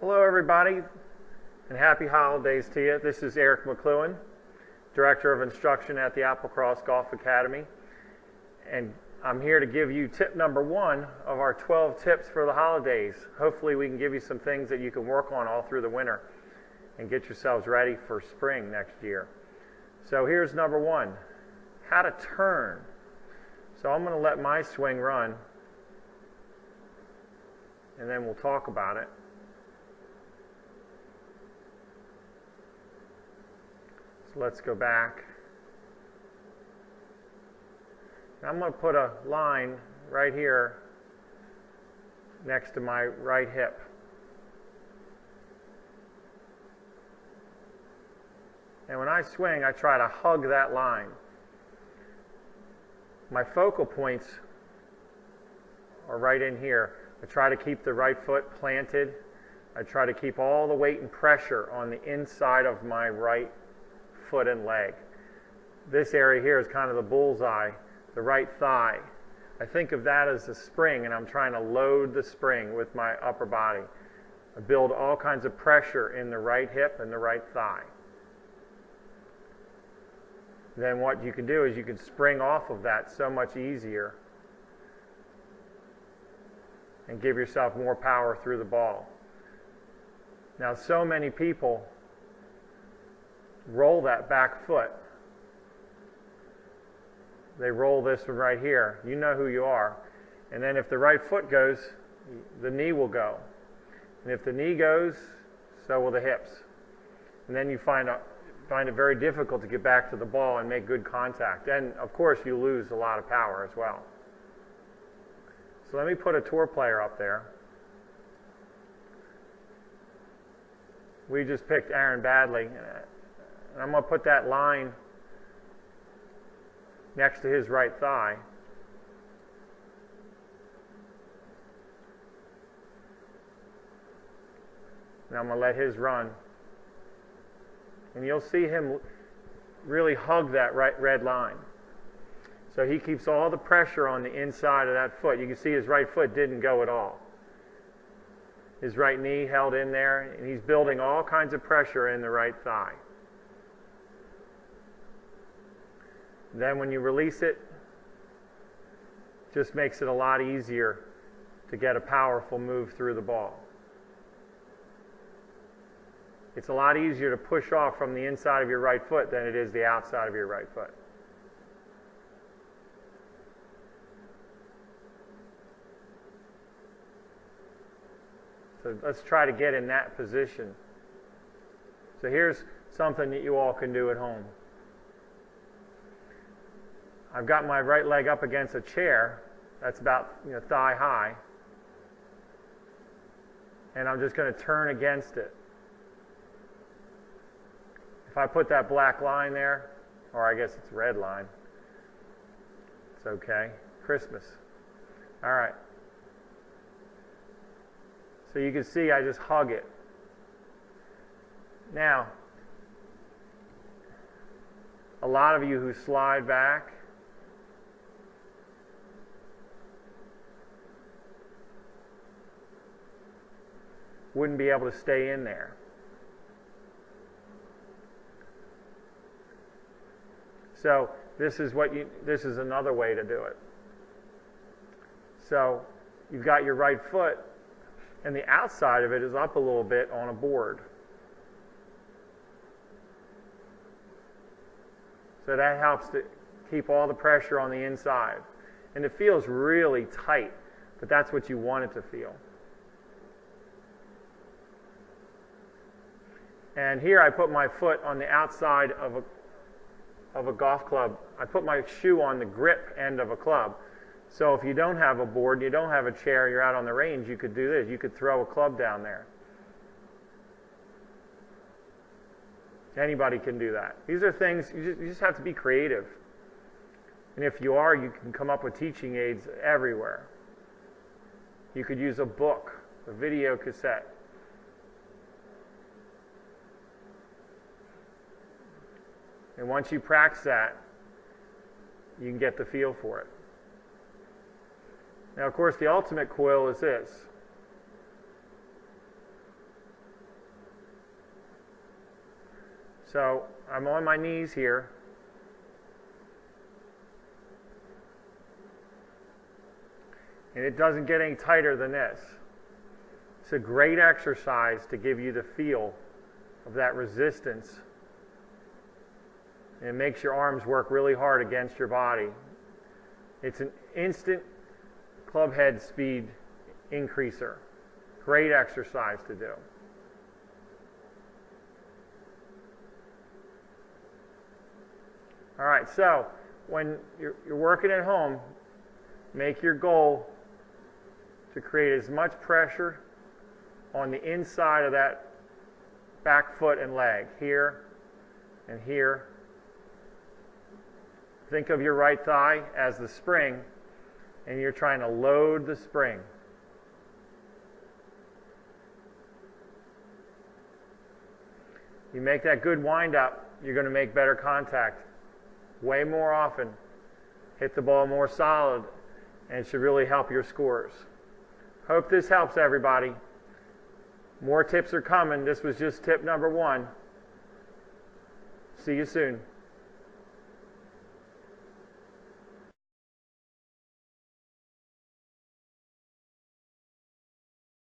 Hello everybody, and happy holidays to you. This is Eric McLuhan, Director of Instruction at the Applecross Golf Academy, and I'm here to give you tip number 1 of our 12 tips for the holidays. Hopefully we can give you some things that you can work on all through the winter and get yourselves ready for spring next year. So here's number 1, how to turn. So I'm going to let my swing run, and then we'll talk about it. So let's go back. Now I'm going to put a line right here next to my right hip. And when I swing, I try to hug that line. My focal points are right in here. I try to keep the right foot planted. I try to keep all the weight and pressure on the inside of my right foot and leg. This area here is kind of the bullseye, the right thigh. I think of that as the spring, and I'm trying to load the spring with my upper body. I build all kinds of pressure in the right hip and the right thigh. Then what you can do is you can spring off of that so much easier and give yourself more power through the ball. Now, so many people roll that back foot. They roll this one right here. You know who you are. And then if the right foot goes, the knee will go. And if the knee goes, so will the hips. And then you find it very difficult to get back to the ball and make good contact. And, of course, you lose a lot of power as well. So let me put a tour player up there. We just picked Aaron Badley. And I'm going to put that line next to his right thigh. And I'm going to let his run. And you'll see him really hug that red line. So he keeps all the pressure on the inside of that foot. You can see his right foot didn't go at all. His right knee held in there, and he's building all kinds of pressure in the right thigh. Then when you release it, just makes it a lot easier to get a powerful move through the ball. It's a lot easier to push off from the inside of your right foot than it is the outside of your right foot. So let's try to get in that position. So here's something that you all can do at home. I've got my right leg up against a chair that's about thigh high, and I'm just going to turn against it. If I put that black line there, or I guess it's a red line, it's okay. Christmas. All right. So you can see I just hug it. Now, a lot of you who slide back, wouldn't be able to stay in there. So this is another way to do it. So you've got your right foot, and the outside of it is up a little bit on a board. So that helps to keep all the pressure on the inside. And it feels really tight, but that's what you want it to feel. And here I put my foot on the outside of a golf club. I put my shoe on the grip end of a club. So if you don't have a board, you don't have a chair, you're out on the range, you could do this. You could throw a club down there. Anybody can do that. These are things, you just have to be creative. And if you are, you can come up with teaching aids everywhere. You could use a book, a video cassette. And once you practice that, you can get the feel for it. Now, of course, the ultimate coil is this. So I'm on my knees here. And it doesn't get any tighter than this. It's a great exercise to give you the feel of that resistance. And it makes your arms work really hard against your body. It's an instant club head speed increaser. Great exercise to do. All right, so when you're working at home, make your goal to create as much pressure on the inside of that back foot and leg, here and here. Think of your right thigh as the spring, and you're trying to load the spring. You make that good wind up, you're going to make better contact way more often, hit the ball more solid, and it should really help your scores. Hope this helps everybody. More tips are coming. This was just tip number 1. See you soon.